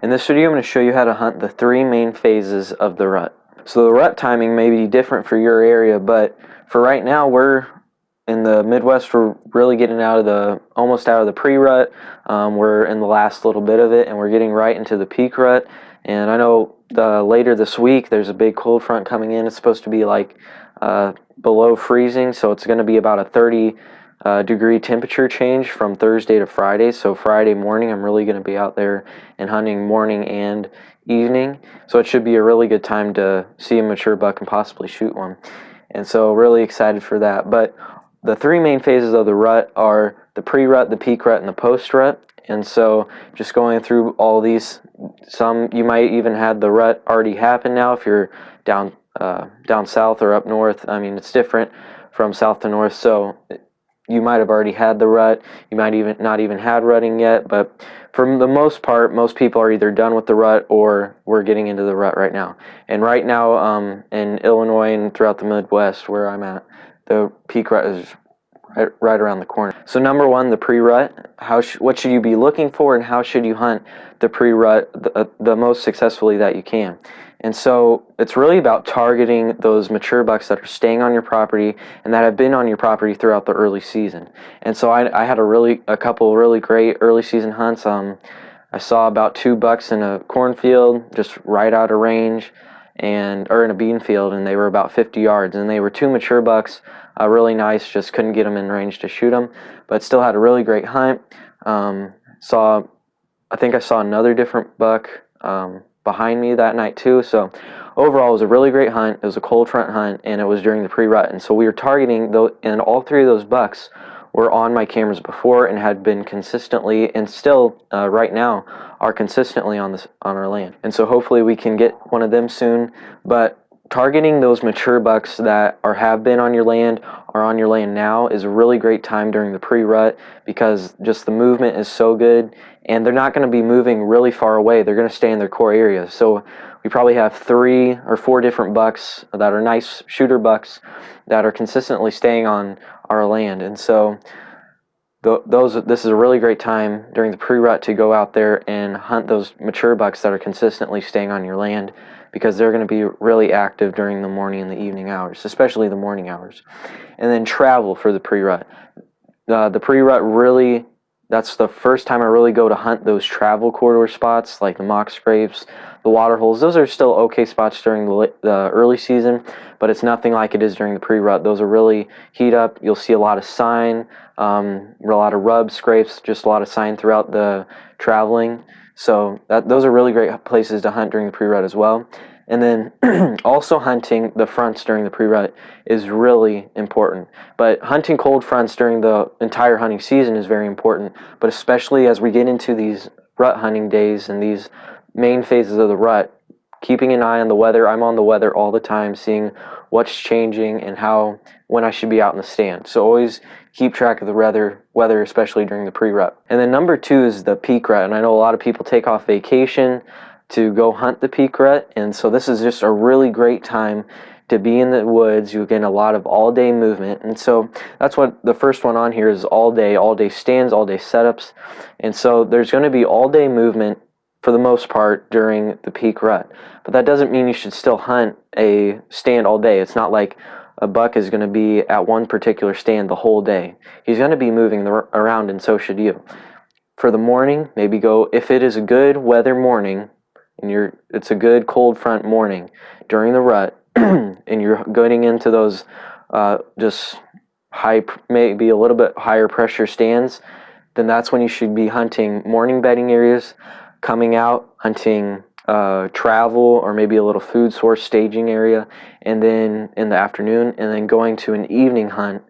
In this video, I'm going to show you how to hunt the 3 main phases of the rut. So the rut timing may be different for your area, but for right now, we're in the Midwest. We're really getting almost out of the pre-rut. We're in the last little bit of it, and we're getting right into the peak rut. And I know later this week, there's a big cold front coming in. It's supposed to be like below freezing, so it's going to be about a 30 degree temperature change from Thursday to Friday. So Friday morning I'm really going to be out there and hunting morning and evening, so it should be a really good time to see a mature buck and possibly shoot one. And so really excited for that. But the 3 main phases of the rut are the pre-rut, the peak rut, and the post-rut. And so just going through all these, some you might even have the rut already happen now if you're down south or up north. I mean, it's different from south to north, so you might have already had the rut. You might even not even had rutting yet, but for the most part, most people are either done with the rut or we're getting into the rut right now. And right now in Illinois and throughout the Midwest where I'm at, the peak rut is right around the corner. So number 1, the pre-rut. What should you be looking for, and how should you hunt the pre-rut the most successfully that you can? And so it's really about targeting those mature bucks that are staying on your property and that have been on your property throughout the early season. And so I had a couple really great early season hunts. I saw about 2 bucks in a cornfield, just right out of range, or in a bean field, and they were about 50 yards. And they were 2 mature bucks, really nice. Just couldn't get them in range to shoot them, but still had a really great hunt. I think I saw another different buck behind me that night too. So overall, it was a really great hunt. It was a cold front hunt, and it was during the pre-rut. And so we were targeting those, and all 3 of those bucks were on my cameras before and had been consistently, and still right now are consistently on our land. And so hopefully we can get one of them soon. But targeting those mature bucks that have been on your land, are on your land now, is a really great time during the pre-rut, because just the movement is so good, and they're not going to be moving really far away. They're going to stay in their core area. So we probably have 3 or 4 different bucks that are nice shooter bucks that are consistently staying on our land. And so this is a really great time during the pre-rut to go out there and hunt those mature bucks that are consistently staying on your land, because they're going to be really active during the morning and the evening hours, especially the morning hours. And then travel for the pre-rut. The pre-rut really, that's the first time I really go to hunt those travel corridor spots like the mock scrapes, the water holes. Those are still okay spots during the early season, but it's nothing like it is during the pre-rut. Those are really heat up. You'll see a lot of sign, a lot of rub scrapes, just a lot of sign throughout the traveling. So those are really great places to hunt during the pre-rut as well. And then also hunting the fronts during the pre-rut is really important. But hunting cold fronts during the entire hunting season is very important, but especially as we get into these rut hunting days and these main phases of the rut, keeping an eye on the weather. I'm on the weather all the time, seeing what's changing and when I should be out in the stand. So always keep track of the weather, especially during the pre-rut. And then number 2 is the peak rut. And I know a lot of people take off vacation to go hunt the peak rut, and so this is just a really great time to be in the woods. You get a lot of all-day movement, and so that's what the first one on here is: all day stands, all day setups. And so there's going to be all-day movement for the most part during the peak rut, but that doesn't mean you should still hunt a stand all day. It's not like a buck is going to be at one particular stand the whole day. He's going to be moving around, and so should you. For the morning, maybe go, if it is a good weather morning, and it's a good cold front morning during the rut, and you're getting into those just maybe a little bit higher pressure stands, then that's when you should be hunting morning bedding areas, coming out, hunting travel or maybe a little food source staging area, and then in the afternoon, and then going to an evening hunt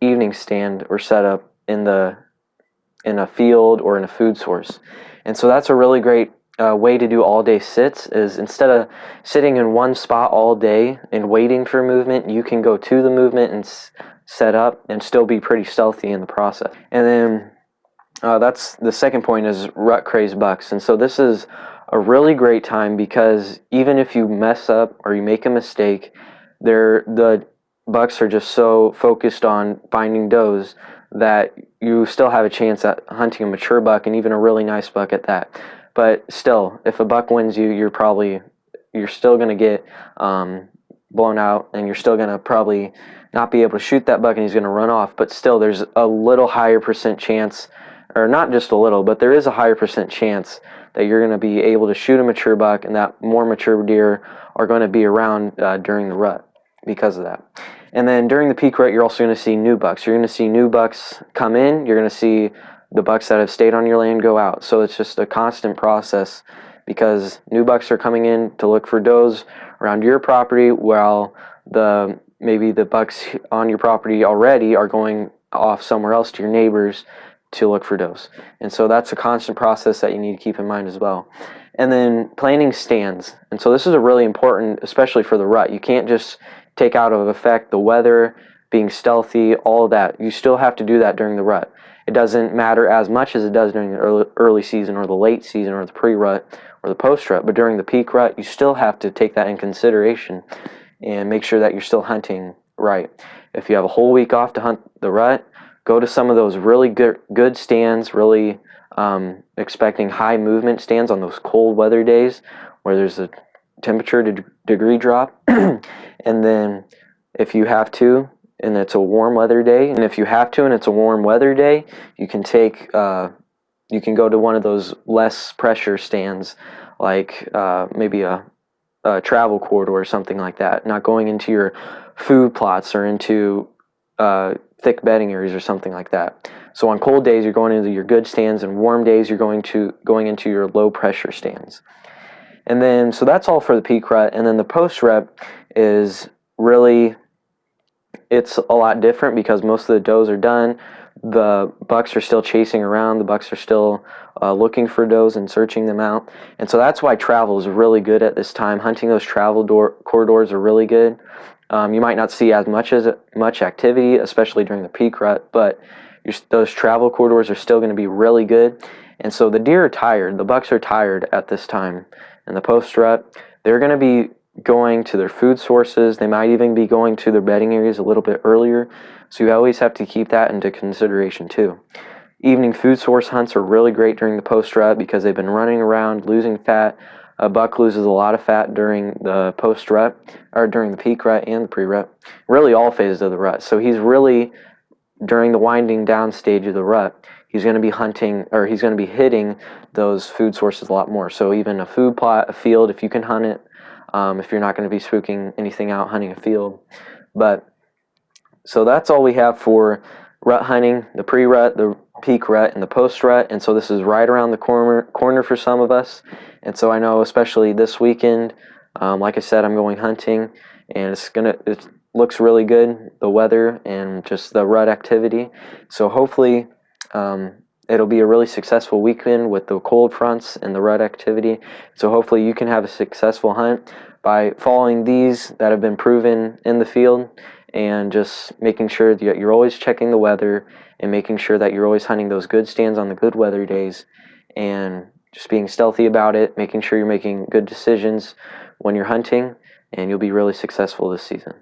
evening stand or setup in a field or in a food source. And so that's a really great way to do all-day sits. Is instead of sitting in one spot all day and waiting for movement, you can go to the movement and set up and still be pretty stealthy in the process. And then that's the second point, is rut crazed bucks. And so this is a really great time, because even if you mess up or you make a mistake, the bucks are just so focused on finding does that you still have a chance at hunting a mature buck, and even a really nice buck at that. But still, if a buck wins you, you're still going to get blown out, and you're still going to probably not be able to shoot that buck, and he's going to run off. But still, there's a little higher percent chance, or not just a little, but there is a higher percent chance that you're going to be able to shoot a mature buck, and that more mature deer are going to be around during the rut because of that. And then during the peak rut, you're also going to see new bucks. You're going to see new bucks come in. You're going to see the bucks that have stayed on your land go out. So it's just a constant process, because new bucks are coming in to look for does around your property, while maybe the bucks on your property already are going off somewhere else to your neighbors to look for does. And so that's a constant process that you need to keep in mind as well. And then planning stands. And so this is a really important, especially for the rut. You can't just take out of effect the weather, being stealthy, all of that. You still have to do that during the rut. It doesn't matter as much as it does during the early season or the late season or the pre-rut or the post-rut, but during the peak rut, you still have to take that in consideration and make sure that you're still hunting right. If you have a whole week off to hunt the rut, go to some of those really good stands, really expecting high movement stands on those cold weather days where there's a temperature degree drop. And then if you have to, and it's a warm weather day, and if you have to and it's a warm weather day, you can go to one of those less pressure stands, like maybe a travel corridor or something like that, not going into your food plots or into thick bedding areas or something like that. So on cold days, you're going into your good stands, and warm days, you're going into your low pressure stands. And then, so that's all for the peak rut. And then the post rut is really, it's a lot different, because most of the does are done. The bucks are still chasing around. The bucks are still looking for does and searching them out. And so that's why travel is really good at this time. Hunting those travel corridors are really good. You might not see as much activity, especially during the peak rut, but those travel corridors are still going to be really good. And so the deer are tired. The bucks are tired at this time. In the post rut, they're going to be going to their food sources. They might even be going to their bedding areas a little bit earlier. So you always have to keep that into consideration too. Evening food source hunts are really great during the post rut, because they've been running around losing fat. A buck loses a lot of fat during the post rut, or during the peak rut and the pre rut, really all phases of the rut. So he's really, during the winding down stage of the rut, he's going to be hunting, or he's going to be hitting those food sources a lot more. So even a food plot, a field, if you can hunt it, if you're not going to be spooking anything out, hunting a field. But so that's all we have for rut hunting: the pre-rut, the peak rut, and the post-rut. And so this is right around the corner for some of us. And so I know, especially this weekend, like I said, I'm going hunting, and it looks really good, the weather and just the rut activity. So hopefully it'll be a really successful weekend with the cold fronts and the rut activity. So hopefully you can have a successful hunt by following these that have been proven in the field, and just making sure that you're always checking the weather, and making sure that you're always hunting those good stands on the good weather days, and just being stealthy about it, making sure you're making good decisions when you're hunting, and you'll be really successful this season.